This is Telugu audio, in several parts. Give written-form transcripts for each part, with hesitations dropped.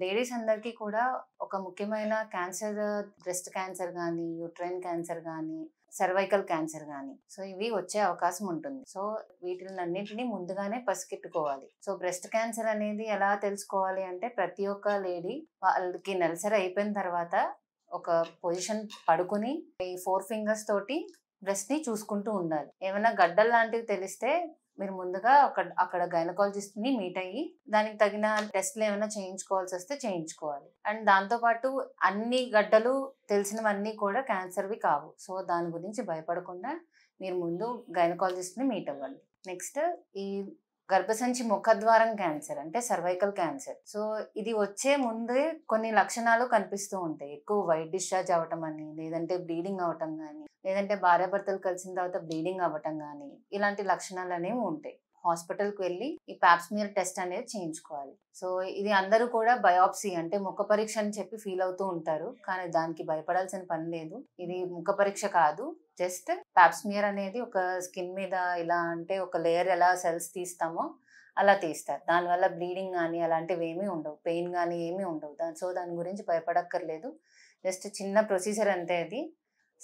లేడీస్ అందరికీ కూడా ఒక ముఖ్యమైన క్యాన్సర్, బ్రెస్ట్ క్యాన్సర్ గానీ, యూట్రైన్ క్యాన్సర్ గానీ, సర్వైకల్ క్యాన్సర్ గానీ, సో ఇవి వచ్చే అవకాశం ఉంటుంది. సో వీటిలన్నిటిని ముందుగానే పసిగట్టుకోవాలి. సో బ్రెస్ట్ క్యాన్సర్ అనేది ఎలా తెలుసుకోవాలి అంటే, ప్రతి ఒక్క లేడీ వాళ్ళకి నెలసరి అయిపోయిన తర్వాత ఒక పొజిషన్ పడుకుని ఈ 4 ఫింగర్స్ తోటి బ్రెస్ట్ ని చూసుకుంటూ ఉండాలి. ఏమైనా గడ్డలు లాంటివి తెలిస్తే మీరు ముందుగా అక్కడ గైనకాలజిస్ట్ ని మీట్ అయ్యి దానికి తగిన టెస్ట్లు ఏమైనా చేయించుకోవాల్సి వస్తే చేయించుకోవాలి. అండ్ దాంతో పాటు అన్ని గడ్డలు తెలిసినవన్నీ కూడా క్యాన్సర్వి కావు. సో దాని గురించి భయపడకుండా మీరు ముందు గైనకాలజిస్ట్ ని మీట్ అవ్వండి. నెక్స్ట్ ఈ గర్భసంచి ముఖద్వారం క్యాన్సర్ అంటే సర్వైకల్ క్యాన్సర్. సో ఇది వచ్చే ముందే కొన్ని లక్షణాలు కనిపిస్తూ ఉంటాయి. ఎక్కువ వైట్ డిశ్చార్జ్ అవ్వటం అని, లేదంటే బ్లీడింగ్ అవ్వటం కానీ, లేదంటే భార్యాభర్తలు కలిసిన తర్వాత బ్లీడింగ్ అవ్వటం కానీ, ఇలాంటి లక్షణాలు అనేవి ఉంటాయి. హాస్పిటల్కి వెళ్ళి ఈ పాప్స్మియర్ టెస్ట్ అనేది చేయించుకోవాలి. సో ఇది అందరూ కూడా బయాప్సీ అంటే ముఖ పరీక్ష అని చెప్పి ఫీల్ అవుతూ ఉంటారు. కానీ దానికి భయపడాల్సిన పని లేదు. ఇది ముఖ పరీక్ష కాదు, జస్ట్ పాప్స్మియర్ అనేది ఒక స్కిన్ మీద ఇలా అంటే ఒక లేయర్ ఎలా సెల్స్ తీస్తామో అలా తీస్తారు. దానివల్ల బ్లీడింగ్ కానీ అలాంటివి ఏమీ ఉండవు, పెయిన్ కానీ ఏమీ ఉండవు. సో దాని గురించి భయపడక్కర్లేదు. జస్ట్ చిన్న ప్రొసీజర్ అంతే అది.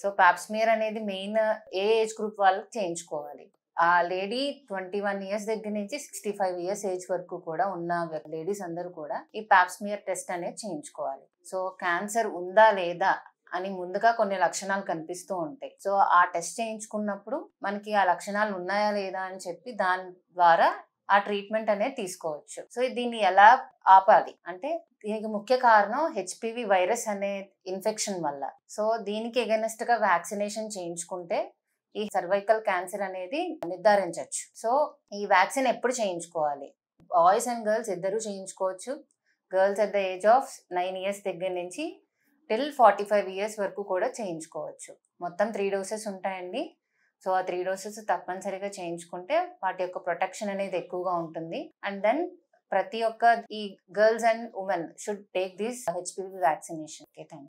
సో పాప్స్మియర్ అనేది మెయిన్ ఏ ఏజ్ గ్రూప్ వాళ్ళకి చేయించుకోవాలి. ఆ లేడీ 21 ఇయర్స్ దగ్గర నుంచి 65 ఇయర్స్ ఏజ్ వరకు కూడా ఉన్న లేడీస్ అందరూ కూడా ఈ పాప్స్మియర్ టెస్ట్ అనేది చేయించుకోవాలి. సో క్యాన్సర్ ఉందా లేదా అని ముందుగా కొన్ని లక్షణాలు కనిపిస్తూ ఉంటాయి. సో ఆ టెస్ట్ చేయించుకున్నప్పుడు మనకి ఆ లక్షణాలు ఉన్నాయా లేదా అని చెప్పి దాని ద్వారా ఆ ట్రీట్మెంట్ అనేది తీసుకోవచ్చు. సో దీన్ని ఎలా ఆపాలి అంటే, దీనికి ముఖ్య కారణం హెచ్పివి వైరస్ అనే ఇన్ఫెక్షన్ వల్ల. సో దీనికి ఎగెనెస్ట్ గా వ్యాక్సినేషన్ చేయించుకుంటే ఈ సర్వైకల్ క్యాన్సర్ అనేది నిర్ధారించవచ్చు. సో ఈ వ్యాక్సిన్ ఎప్పుడు చేయించుకోవాలి? బాయ్స్ అండ్ గర్ల్స్ ఇద్దరు చేయించుకోవచ్చు. Girls at the age of 9 years దగ్గర నుంచి టిల్ 45 ఇయర్స్ వరకు కూడా చేయించుకోవచ్చు. మొత్తం 3 డోసెస్ ఉంటాయండి. సో ఆ 3 డోసెస్ తప్పనిసరిగా చేయించుకుంటే వాటి యొక్క ప్రొటెక్షన్ అనేది ఎక్కువగా ఉంటుంది. అండ్ దెన్ ప్రతి ఒక్క ఈ girls and women should take this HPV vaccination. Okay, thank you.